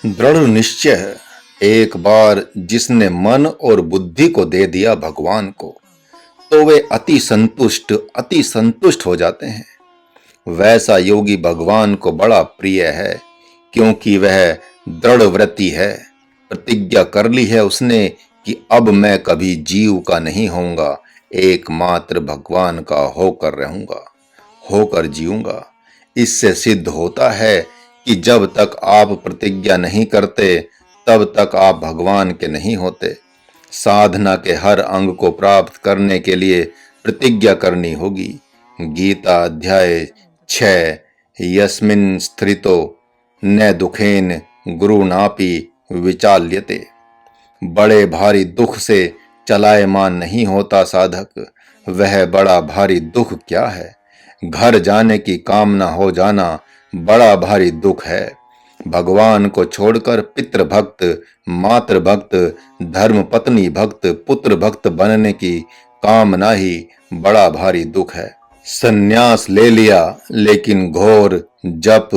दृढ़ निश्चय है। एक बार जिसने मन और बुद्धि को दे दिया भगवान को, तो वे अति संतुष्ट हो जाते हैं। वैसा योगी भगवान को बड़ा प्रिय है, क्योंकि वह दृढ़ व्रती है। प्रतिज्ञा कर ली है उसने कि अब मैं कभी जीव का नहीं होऊंगा, एकमात्र भगवान का होकर रहूंगा, होकर जीऊंगा। इससे सिद्ध होता है कि जब तक आप प्रतिज्ञा नहीं करते, तब तक आप भगवान के नहीं होते। साधना के हर अंग को प्राप्त करने के लिए प्रतिज्ञा करनी होगी। गीता अध्याय 6। यस्मिन् स्थितो न दुखेन गुरुनापि विचाल्यते। बड़े भारी दुख से चलायमान नहीं होता साधक। वह बड़ा भारी दुख क्या है? घर जाने की कामना हो जाना बड़ा भारी दुख है। भगवान को छोड़कर पितृ भक्त, मातृ भक्त, धर्म पत्नी भक्त, पुत्र भक्त बनने की कामना ही बड़ा भारी दुख है। संन्यास ले लिया, लेकिन घोर जप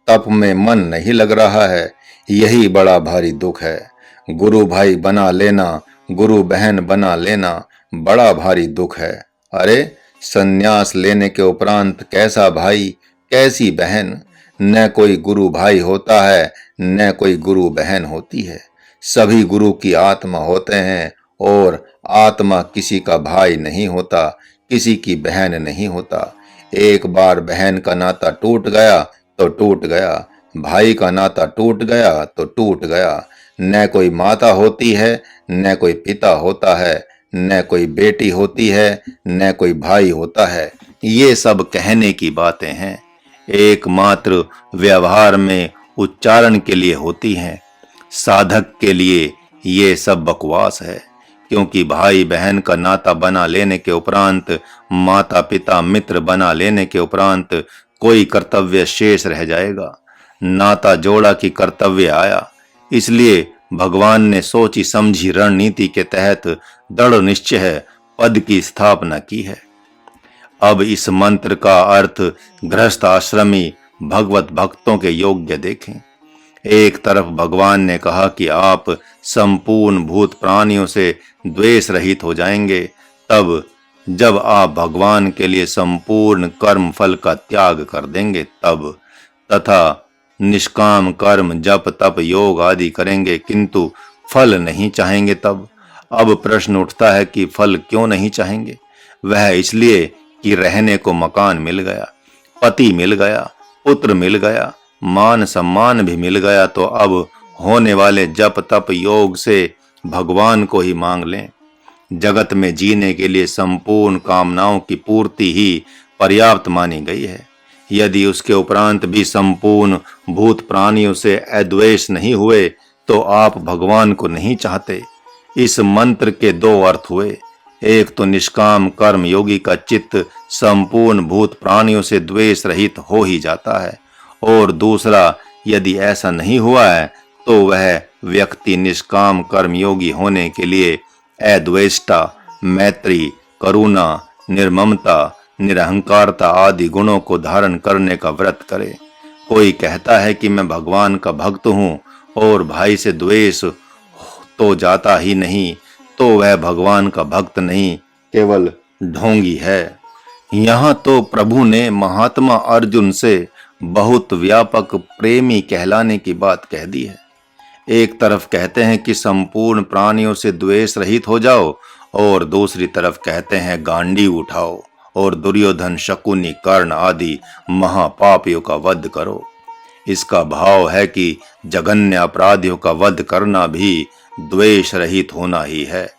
तप में मन नहीं लग रहा है, यही बड़ा भारी दुख है। गुरु भाई बना लेना, गुरु बहन बना लेना बड़ा भारी दुख है। अरे, संन्यास लेने के उपरांत कैसा भाई, कैसी बहन? न कोई गुरु भाई होता है, न कोई गुरु बहन होती है। सभी गुरु की आत्मा होते हैं, और आत्मा किसी का भाई नहीं होता, किसी की बहन नहीं होता। एक बार बहन का नाता टूट गया तो टूट गया, भाई का नाता टूट गया तो टूट गया। न कोई माता होती है, न कोई पिता होता है, न कोई बेटी होती है, न कोई भाई होता है। ये सब कहने की बातें हैं, एकमात्र व्यवहार में उच्चारण के लिए होती हैं। साधक के लिए ये सब बकवास है, क्योंकि भाई बहन का नाता बना लेने के उपरांत, माता पिता मित्र बना लेने के उपरांत कोई कर्तव्य शेष रह जाएगा। नाता जोड़ा की कर्तव्य आया, इसलिए भगवान ने सोची समझी रणनीति के तहत दृढ़ निश्चय पद की स्थापना की है। अब इस मंत्र का अर्थ गृहस्थ आश्रमी भगवत भक्तों के योग्य देखें। एक तरफ भगवान ने कहा कि आप संपूर्ण भूत प्राणियों से द्वेष रहित हो जाएंगे, तब जब आप भगवान के लिए संपूर्ण कर्म फल का त्याग कर देंगे तब, तथा निष्काम कर्म जप तप योग आदि करेंगे किंतु फल नहीं चाहेंगे तब। अब प्रश्न उठता है कि फल क्यों नहीं चाहेंगे? वह इसलिए कि रहने को मकान मिल गया, पति मिल गया, पुत्र मिल गया, मान सम्मान भी मिल गया, तो अब होने वाले जप तप योग से भगवान को ही मांग लें। जगत में जीने के लिए संपूर्ण कामनाओं की पूर्ति ही पर्याप्त मानी गई है। यदि उसके उपरांत भी संपूर्ण भूत प्राणियों से अद्वेष नहीं हुए, तो आप भगवान को नहीं चाहते। इस मंत्र के दो अर्थ हुए। एक तो निष्काम कर्म योगी का चित्त संपूर्ण भूत प्राणियों से द्वेष रहित हो ही जाता है, और दूसरा, यदि ऐसा नहीं हुआ है तो वह व्यक्ति निष्काम कर्म योगी होने के लिए अद्वेष्टा, मैत्री, करुणा, निर्ममता, निरहंकारता आदि गुणों को धारण करने का व्रत करे। कोई कहता है कि मैं भगवान का भक्त हूँ और भाई से द्वेष तो जाता ही नहीं, तो वह भगवान का भक्त नहीं, केवल ढोंगी है। यहाँ तो प्रभु ने महात्मा अर्जुन से बहुत व्यापक प्रेमी कहलाने की बात कह दी है। एक तरफ कहते हैं कि संपूर्ण प्राणियों से द्वेष रहित हो जाओ, और दूसरी तरफ कहते हैं गांडी उठाओ और दुर्योधन, शकुनी, कर्ण आदि महापापियों का वध करो। इसका भाव है कि जघन्य अपराधियों का वध करना भी द्वेष रहित होना ही है।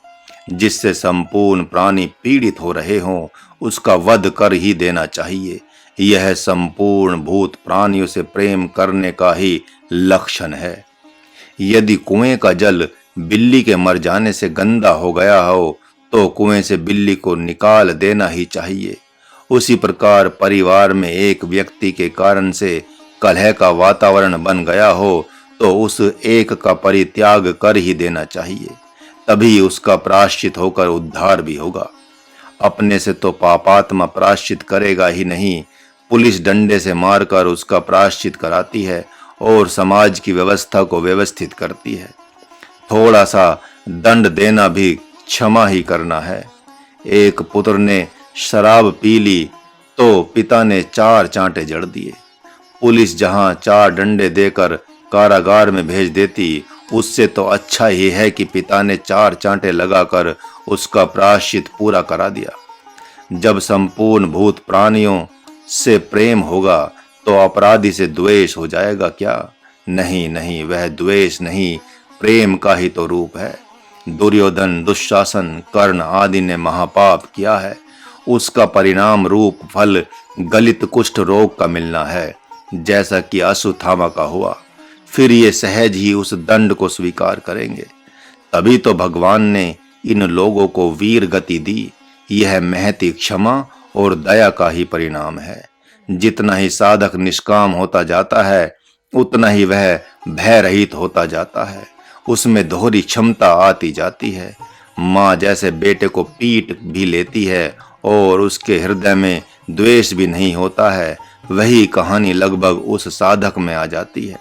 जिससे संपूर्ण प्राणी पीड़ित हो रहे हों, उसका वध कर ही देना चाहिए। यह संपूर्ण भूत प्राणियों से प्रेम करने का ही लक्षण है। यदि कुएं का जल बिल्ली के मर जाने से गंदा हो गया हो, तो कुएं से बिल्ली को निकाल देना ही चाहिए। उसी प्रकार परिवार में एक व्यक्ति के कारण से कलह का वातावरण बन गया हो, तो उस एक का परित्याग कर ही देना चाहिए, तभी उसका प्रायश्चित होकर उद्धार भी होगा। अपने से तो पापात्मा प्रायश्चित करेगा ही नहीं, पुलिस डंडे से मारकर उसका प्रायश्चित कराती है, और समाज की व्यवस्था को व्यवस्थित करती है। थोड़ा सा दंड देना भी क्षमा ही करना है। एक पुत्र ने शराब पी ली तो पिता ने 4 चांटे जड़ दिए। पुलिस जहां 4 डंडे देकर कारागार में भेज देती, उससे तो अच्छा ही है कि पिता ने 4 चांटे लगाकर उसका प्रायश्चित पूरा करा दिया। जब संपूर्ण भूत प्राणियों से प्रेम होगा तो अपराधी से द्वेष हो जाएगा क्या? नहीं नहीं, वह द्वेष नहीं, प्रेम का ही तो रूप है। दुर्योधन, दुशासन, कर्ण आदि ने महापाप किया है। उसका परिणाम रूप फल गलित कुष्ठ रोग का मिलना है, जैसा कि अश्वत्थामा का हुआ। फिर ये सहज ही उस दंड को स्वीकार करेंगे। तभी तो भगवान ने इन लोगों को वीर गति दी। यह महती क्षमा और दया का ही परिणाम है। जितना ही साधक निष्काम होता जाता है, उतना ही वह भय रहित होता जाता है। उसमें दोहरी क्षमता आती जाती है। माँ जैसे बेटे को पीट भी लेती है और उसके हृदय में द्वेष भी नहीं होता है, वही कहानी लगभग उस साधक में आ जाती है।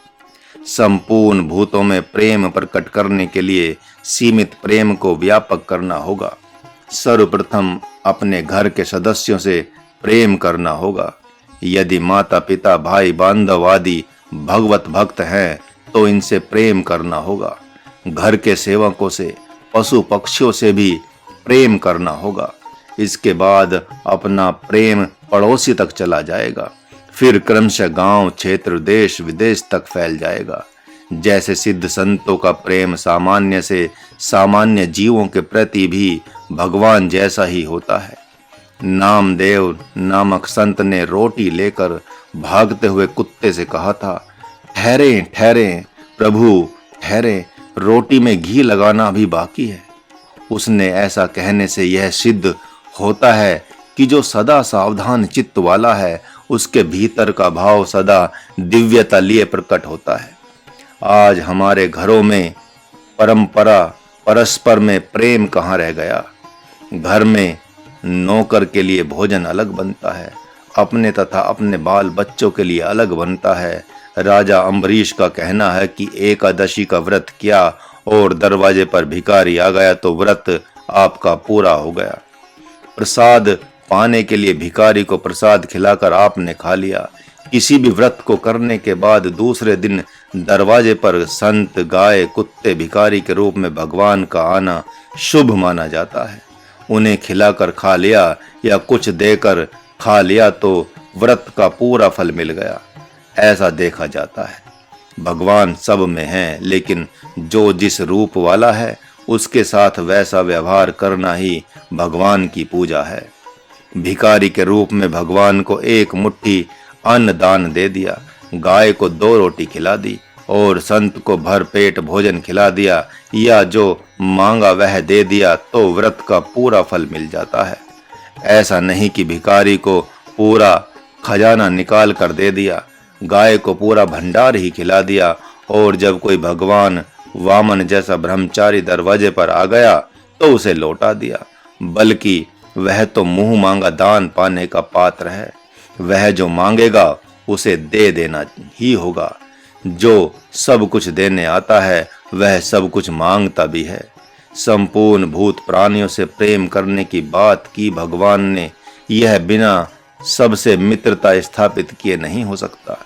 संपूर्ण भूतों में प्रेम प्रकट करने के लिए सीमित प्रेम को व्यापक करना होगा। सर्वप्रथम अपने घर के सदस्यों से प्रेम करना होगा। यदि माता पिता भाई बांधव आदि भगवत भक्त हैं तो इनसे प्रेम करना होगा। घर के सेवकों से, पशु पक्षियों से भी प्रेम करना होगा। इसके बाद अपना प्रेम पड़ोसी तक चला जाएगा। फिर क्रमशः गांव, क्षेत्र, देश विदेश तक फैल जाएगा। जैसे सिद्ध संतों का प्रेम सामान्य से सामान्य जीवों के प्रति भी भगवान जैसा ही होता है। नामदेव नामक संत ने रोटी लेकर भागते हुए कुत्ते से कहा था, ठहरे ठहरे प्रभु ठहरे, रोटी में घी लगाना भी बाकी है। उसने ऐसा कहने से यह सिद्ध होता है कि जो सदा सावधान चित्त वाला है, उसके भीतर का भाव सदा दिव्यता लिए प्रकट होता है। आज हमारे घरों में परंपरा परस्पर में प्रेम कहाँ रह गया। घर में नौकर के लिए भोजन अलग बनता है, अपने तथा अपने बाल बच्चों के लिए अलग बनता है। राजा अम्बरीश का कहना है कि एकादशी का व्रत किया और दरवाजे पर भिखारी आ गया तो व्रत आपका पूरा हो गया। प्रसाद पाने के लिए भिखारी को प्रसाद खिलाकर आपने खा लिया। किसी भी व्रत को करने के बाद दूसरे दिन दरवाजे पर संत, गाय, कुत्ते, भिखारी के रूप में भगवान का आना शुभ माना जाता है। उन्हें खिलाकर खा लिया या कुछ देकर खा लिया तो व्रत का पूरा फल मिल गया, ऐसा देखा जाता है। भगवान सब में है, लेकिन जो जिस रूप वाला है उसके साथ वैसा व्यवहार करना ही भगवान की पूजा है। भिखारी के रूप में भगवान को 1 मुट्ठी अन्न दान दे दिया, गाय को 2 रोटी खिला दी और संत को भर पेट भोजन खिला दिया या जो मांगा वह दे दिया तो व्रत का पूरा फल मिल जाता है। ऐसा नहीं कि भिखारी को पूरा खजाना निकाल कर दे दिया, गाय को पूरा भंडार ही खिला दिया और जब कोई भगवान वामन जैसा ब्रह्मचारी दरवाजे पर आ गया तो उसे लौटा दिया, बल्कि वह तो मुंह मांगा दान पाने का पात्र है। वह जो मांगेगा उसे दे देना ही होगा। जो सब कुछ देने आता है वह सब कुछ मांगता भी है। संपूर्ण भूत प्राणियों से प्रेम करने की बात की भगवान ने, यह बिना सबसे मित्रता स्थापित किए नहीं हो सकता।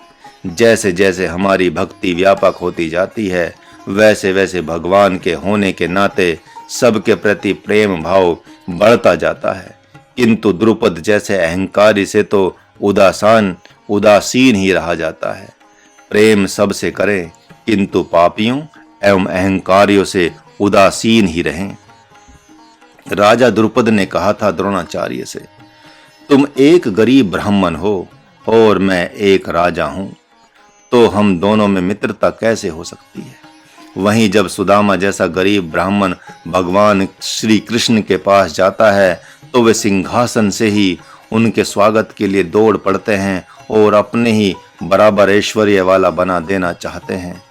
जैसे जैसे हमारी भक्ति व्यापक होती जाती है, वैसे वैसे भगवान के होने के नाते सबके प्रति प्रेम भाव बढ़ता जाता है। किंतु द्रुपद जैसे अहंकारी से तो उदासीन ही रहा जाता है। प्रेम सबसे करें, किंतु पापियों एवं अहंकारियों से उदासीन ही रहें। राजा द्रुपद ने कहा था द्रोणाचार्य से, तुम एक गरीब ब्राह्मण हो और मैं एक राजा हूं, तो हम दोनों में मित्रता कैसे हो सकती है। वहीं जब सुदामा जैसा गरीब ब्राह्मण भगवान श्री कृष्ण के पास जाता है तो वे सिंहासन से ही उनके स्वागत के लिए दौड़ पड़ते हैं और अपने ही बराबर ऐश्वर्य वाला बना देना चाहते हैं।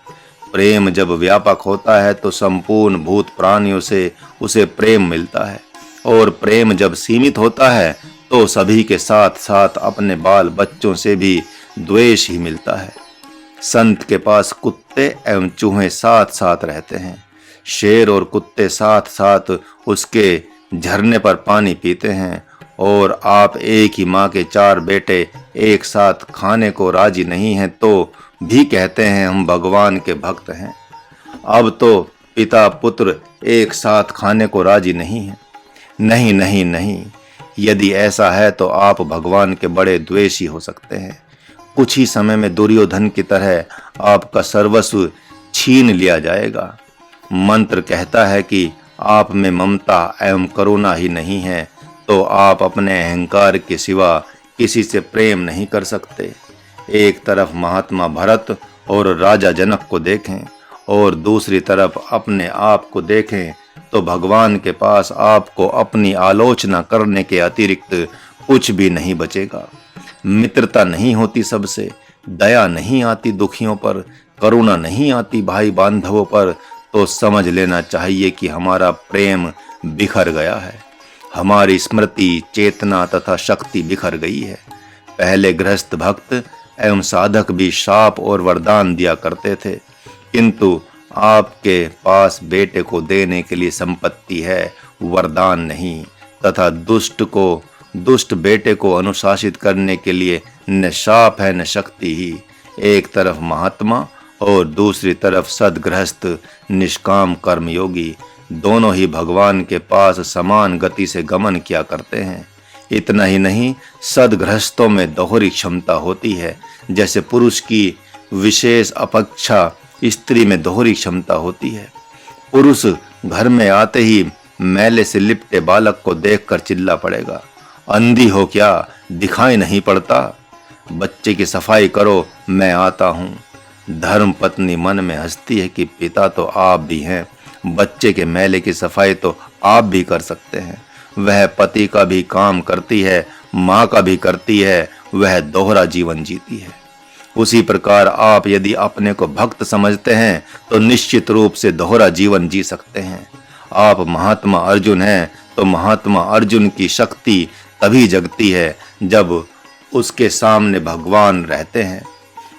प्रेम जब व्यापक होता है तो संपूर्ण भूत प्राणियों से उसे प्रेम मिलता है, और प्रेम जब सीमित होता है तो सभी के साथ साथ अपने बाल बच्चों से भी द्वेष ही मिलता है। संत के पास कुत्ते एवं चूहे साथ साथ रहते हैं। शेर और कुत्ते साथ साथ उसके झरने पर पानी पीते हैं, और आप एक ही माँ के 4 बेटे एक साथ खाने को राजी नहीं हैं तो भी कहते हैं हम भगवान के भक्त हैं। अब तो पिता पुत्र एक साथ खाने को राजी नहीं हैं। नहीं नहीं नहीं, यदि ऐसा है तो आप भगवान के बड़े द्वेषी हो सकते हैं। कुछ ही समय में दुर्योधन की तरह आपका सर्वस्व छीन लिया जाएगा। मंत्र कहता है कि आप में ममता एवं करुणा ही नहीं है तो आप अपने अहंकार के सिवा किसी से प्रेम नहीं कर सकते। एक तरफ महात्मा भरत और राजा जनक को देखें और दूसरी तरफ अपने आप को देखें तो भगवान के पास आपको अपनी आलोचना करने के अतिरिक्त कुछ भी नहीं बचेगा। मित्रता नहीं होती सबसे, दया नहीं आती दुखियों पर, करुणा नहीं आती भाई बांधवों पर, तो समझ लेना चाहिए कि हमारा प्रेम बिखर गया है। हमारी स्मृति, चेतना तथा शक्ति बिखर गई है। पहले गृहस्थ भक्त एवं साधक भी शाप और वरदान दिया करते थे, किंतु आपके पास बेटे को देने के लिए संपत्ति है, वरदान नहीं, तथा दुष्ट बेटे को अनुशासित करने के लिए न शाप है न शक्ति ही। एक तरफ महात्मा और दूसरी तरफ सदगृहस्थ निष्काम कर्मयोगी, दोनों ही भगवान के पास समान गति से गमन किया करते हैं। इतना ही नहीं, सदगृहस्थों में दोहरी क्षमता होती है। जैसे पुरुष की विशेष अपेक्षा स्त्री में दोहरी क्षमता होती है। पुरुष घर में आते ही मैले से लिपटे बालक को देखकर चिल्ला पड़ेगा, अंधी हो क्या, दिखाई नहीं पड़ता? बच्चे की सफाई करो, मैं आता हूँ। धर्म पत्नी मन में हंसती है कि पिता तो आप भी हैं, बच्चे के मैले की सफाई तो आप भी कर सकते हैं। वह पति का भी काम करती है, माँ का भी करती है, वह दोहरा जीवन जीती है। उसी प्रकार आप यदि अपने को भक्त समझते हैं तो निश्चित रूप से दोहरा जीवन जी सकते हैं। आप महात्मा अर्जुन हैं तो महात्मा अर्जुन की शक्ति तभी जगती है जब उसके सामने भगवान रहते हैं।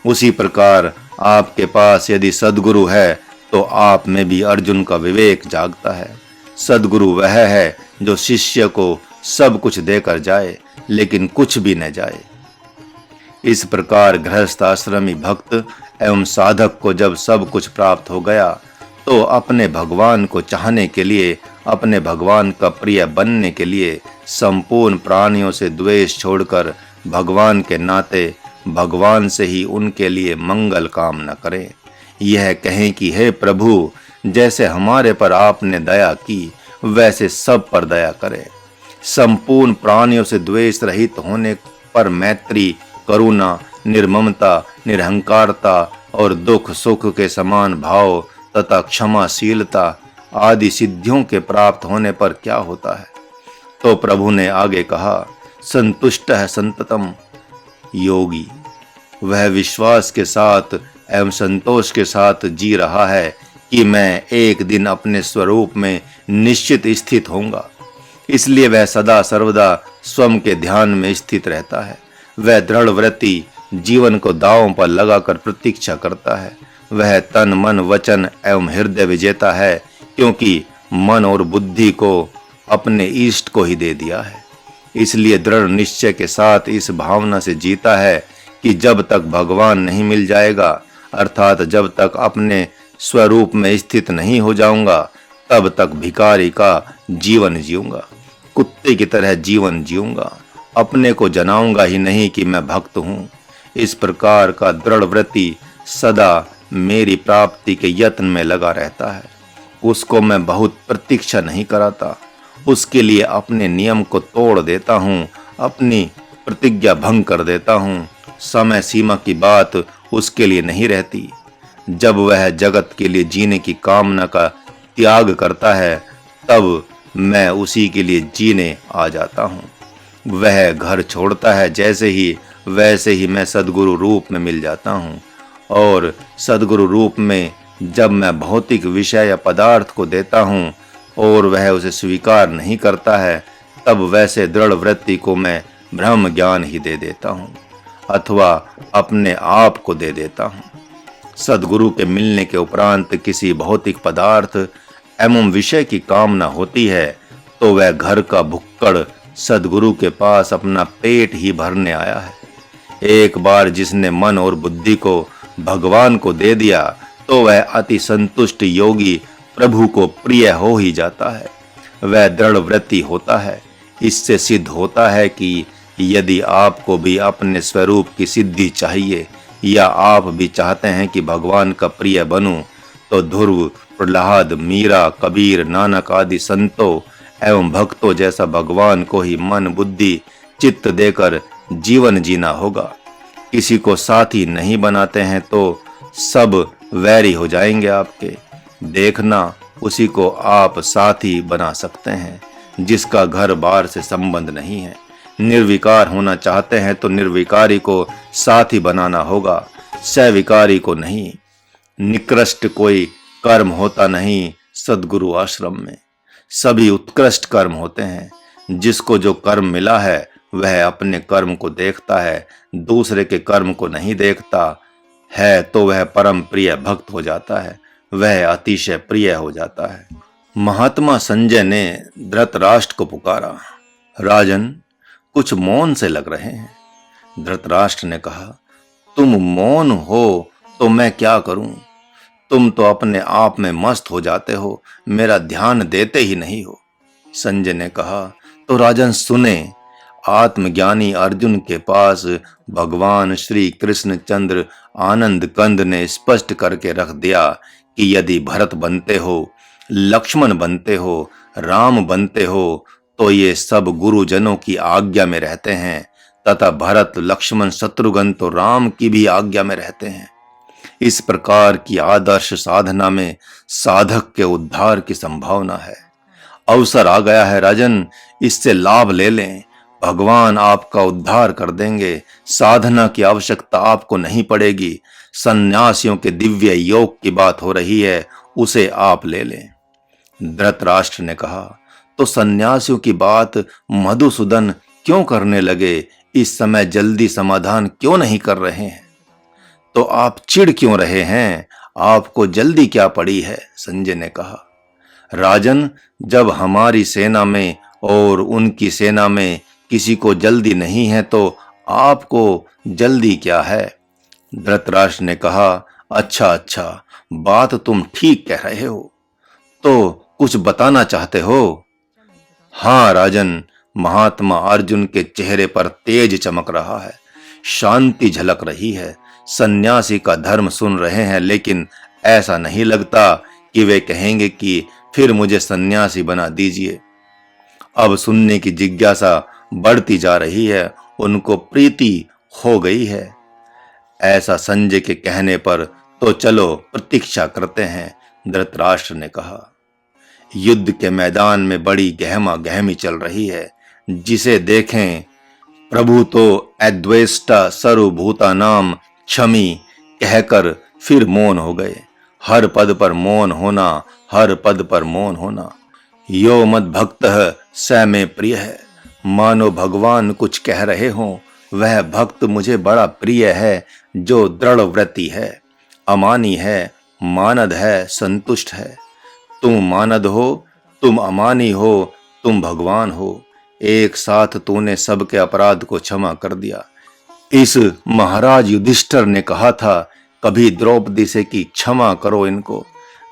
उसी प्रकार आपके पास यदि सद्गुरु है तो आप में भी अर्जुन का विवेक जागता है। सद्गुरु वह है जो शिष्य को सब कुछ देकर जाए लेकिन कुछ भी न जाए। इस प्रकार गृहस्थ आश्रमी भक्त एवं साधक को जब सब कुछ प्राप्त हो गया तो अपने भगवान को चाहने के लिए, अपने भगवान का प्रिय बनने के लिए संपूर्ण प्राणियों से द्वेष छोड़कर भगवान के नाते भगवान से ही उनके लिए मंगल कामना करें। यह कहें कि हे प्रभु, जैसे हमारे पर आपने दया की वैसे सब पर दया करें। संपूर्ण प्राणियों से द्वेष रहित होने पर मैत्री, करुणा, निर्ममता, निरहंकारता और दुख सुख के समान भाव तथा क्षमाशीलता आदि सिद्धियों के प्राप्त होने पर क्या होता है? तो प्रभु ने आगे कहा, संतुष्ट है संततम योगी, वह विश्वास के साथ एवं संतोष के साथ जी रहा है कि मैं एक दिन अपने स्वरूप में निश्चित स्थित होऊंगा। इसलिए वह सदा सर्वदा स्वयं के ध्यान में स्थित रहता है। वह दृढ़ व्रति जीवन को दांवों पर लगाकर प्रतीक्षा करता है। वह तन मन वचन एवं हृदय विजेता है, क्योंकि मन और बुद्धि को अपने इष्ट को ही दे दिया है। इसलिए दृढ़ निश्चय के साथ इस भावना से जीता है कि जब तक भगवान नहीं मिल जाएगा, अर्थात जब तक अपने स्वरूप में स्थित नहीं हो जाऊंगा, तब तक भिखारी का जीवन जीऊंगा, कुत्ते की तरह जीवन जीऊंगा, अपने को जनाऊंगा ही नहीं कि मैं भक्त हूँ। इस प्रकार का दृढ़ व्रति सदा मेरी प्राप्ति के यत्न में लगा रहता है। उसको मैं बहुत प्रतीक्षा नहीं कराता, उसके लिए अपने नियम को तोड़ देता हूँ, अपनी प्रतिज्ञा भंग कर देता हूँ। समय सीमा की बात उसके लिए नहीं रहती। जब वह जगत के लिए जीने की कामना का त्याग करता है, तब मैं उसी के लिए जीने आ जाता हूँ। वह घर छोड़ता है जैसे ही, वैसे ही मैं सद्गुरु रूप में मिल जाता हूँ। और सद्गुरु रूप में जब मैं भौतिक विषय या पदार्थ को देता हूँ और वह उसे स्वीकार नहीं करता है, तब वैसे दृढ़ वृत्ति को मैं ब्रह्म ज्ञान ही दे देता हूँ, अथवा अपने आप को दे देता हूँ। सद्गुरु के मिलने के उपरांत किसी भौतिक पदार्थ एवं विषय की कामना होती है तो वह घर का भुक्कड़ सद्गुरु के पास अपना पेट ही भरने आया है। एक बार जिसने मन और बुद्धि को भगवान को दे दिया तो वह अति संतुष्ट योगी प्रभु को प्रिय हो ही जाता है। वह दृढ़ व्रती होता है। इससे सिद्ध होता है कि यदि आपको भी अपने स्वरूप की सिद्धि चाहिए या आप भी चाहते हैं कि भगवान का प्रिय बनूं, तो ध्रुव, प्रहलाद, मीरा, कबीर, नानक आदि संतों एवं भक्तों जैसा भगवान को ही मन, बुद्धि, चित्त देकर जीवन जीना होगा। किसी को साथी नहीं बनाते हैं तो सब वैरी हो जाएंगे आपके। देखना, उसी को आप साथी बना सकते हैं जिसका घर बार से संबंध नहीं है। निर्विकार होना चाहते हैं तो निर्विकारी को साथी बनाना होगा, सविकारी को नहीं। निकृष्ट कोई कर्म होता नहीं सद्गुरु आश्रम में, सभी उत्कृष्ट कर्म होते हैं। जिसको जो कर्म मिला है वह अपने कर्म को देखता है, दूसरे के कर्म को नहीं देखता है, तो वह परम प्रिय भक्त हो जाता है, वह अतिशय प्रिय हो जाता है। महात्मा संजय ने धृतराष्ट्र को पुकारा, राजन, कुछ मौन से लग रहे हैं। धृतराष्ट्र ने कहा, तुम मौन हो तो मैं क्या करूं? तुम तो अपने आप में मस्त हो जाते हो, मेरा ध्यान देते ही नहीं हो। संजय ने कहा, तो राजन सुने, आत्मज्ञानी अर्जुन के पास भगवान श्री कृष्ण चंद्र आनंद कंद ने स्पष्ट करके रख दिया कि यदि भरत बनते हो, लक्ष्मण बनते हो, राम बनते हो तो ये सब गुरुजनों की आज्ञा में रहते हैं तथा भरत, लक्ष्मण, शत्रुघ्न तो राम की भी आज्ञा में रहते हैं। इस प्रकार की आदर्श साधना में साधक के उद्धार की संभावना है। अवसर आ गया है राजन, इससे लाभ ले लें। भगवान आपका उद्धार कर देंगे। साधना की आवश्यकता आपको नहीं पड़ेगी। सन्यासियों के दिव्य योग की बात हो रही है, उसे आप ले लें। धृतराष्ट्र ने कहा, तो सन्यासियों की बात मधुसूदन क्यों करने लगे? इस समय जल्दी समाधान क्यों नहीं कर रहे हैं? तो आप चिढ़ क्यों रहे हैं? आपको जल्दी क्या पड़ी है? संजय ने कहा, राजन, जब हमारी सेना में और उनकी सेना में किसी को जल्दी नहीं है तो आपको जल्दी क्या है? धृतराष्ट्र ने कहा, अच्छा, बात तुम ठीक कह रहे हो, तो कुछ बताना चाहते हो? हाँ राजन, महात्मा अर्जुन के चेहरे पर तेज चमक रहा है, शांति झलक रही है। सन्यासी का धर्म सुन रहे हैं, लेकिन ऐसा नहीं लगता कि वे कहेंगे कि फिर मुझे सन्यासी बना दीजिए। अब सुनने की जिज्ञासा बढ़ती जा रही है, उनको प्रीति हो गई है। ऐसा संजय के कहने पर तो चलो प्रतीक्षा करते हैं, धृतराष्ट्र ने कहा। युद्ध के मैदान में बड़ी गहमा गहमी चल रही है। जिसे देखें प्रभु तो अद्वेष्टा सर्वभूता नाम क्षमी कहकर फिर मौन हो गए। हर पद पर मौन होना, हर पद पर मौन होना। यो मद भक्त स में प्रिय है। मानो भगवान कुछ कह रहे हों, वह भक्त मुझे बड़ा प्रिय है जो दृढ़ व्रती है, अमानी है, मानद है, संतुष्ट है। तुम मानद हो, तुम अमानी हो, तुम भगवान हो। एक साथ तूने सबके अपराध को क्षमा कर दिया। इस महाराज युधिष्ठिर ने कहा था कभी द्रौपदी से कि क्षमा करो इनको।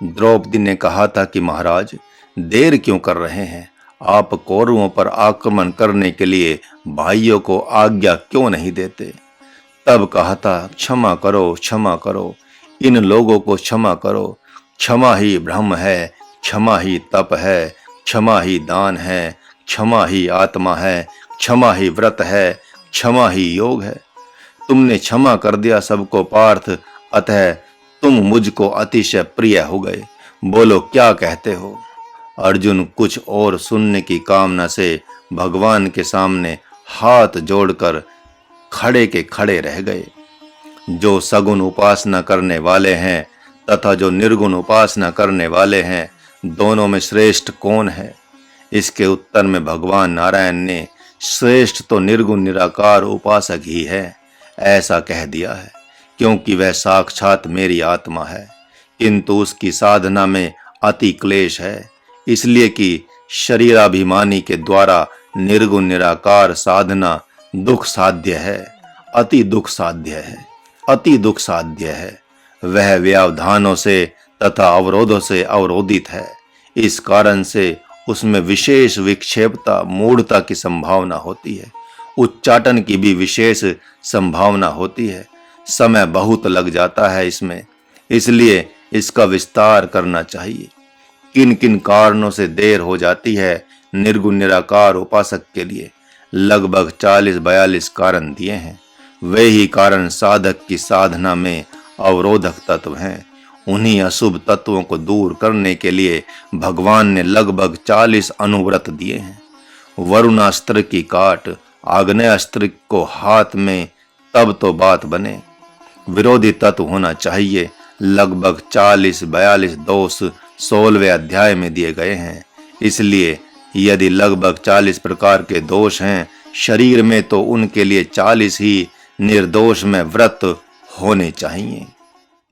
द्रौपदी ने कहा था कि महाराज देर क्यों कर रहे हैं, आप कौरवों पर आक्रमण करने के लिए भाइयों को आज्ञा क्यों नहीं देते। तब कहा था क्षमा करो, क्षमा करो, इन लोगों को क्षमा करो। क्षमा ही ब्रह्म है, क्षमा ही तप है, क्षमा ही दान है, क्षमा ही आत्मा है, क्षमा ही व्रत है, क्षमा ही योग है। तुमने क्षमा कर दिया सबको पार्थ, अतः तुम मुझको अतिशय प्रिय हो गए। बोलो क्या कहते हो? अर्जुन कुछ और सुनने की कामना से भगवान के सामने हाथ जोड़कर खड़े के खड़े रह गए। जो सगुण उपासना करने वाले हैं तथा जो निर्गुण उपासना करने वाले हैं, दोनों में श्रेष्ठ कौन है? इसके उत्तर में भगवान नारायण ने श्रेष्ठ तो निर्गुण निराकार उपासक ही है, ऐसा कह दिया है। क्योंकि वह साक्षात मेरी आत्मा है, किंतु उसकी साधना में अति क्लेश है, इसलिए कि शरीराभिमानी के द्वारा निर्गुण निराकार साधना दुख साध्य है, अति दुख साध्य है, अति दुख साध्य है। वह व्यवधानों से तथा अवरोधों से अवरोधित है। इस कारण से उसमें विशेष विक्षेपता मूढ़ता की संभावना होती है, उच्चाटन की भी विशेष संभावना होती है। समय बहुत लग जाता है इसमें, इसलिए इसका विस्तार करना चाहिए। किन किन कारणों से देर हो जाती है निर्गुण निराकार उपासक के लिए लगभग 40-42 कारण दिए हैं। वे ही कारण साधक की साधना में अवरोधक तत्व हैं। उन्हीं अशुभ तत्वों को दूर करने के लिए भगवान ने लगभग 40 अनुव्रत दिए हैं। वरुणास्त्र की काट आग्नेयास्त्र को हाथ में तब तो बात बने। विरोधी तत्व होना चाहिए। लगभग 40-42 दोष 16वें अध्याय में दिए गए हैं। इसलिए यदि लगभग 40 प्रकार के दोष हैं शरीर में, तो उनके लिए 40 ही निर्दोष में व्रत होने चाहिए।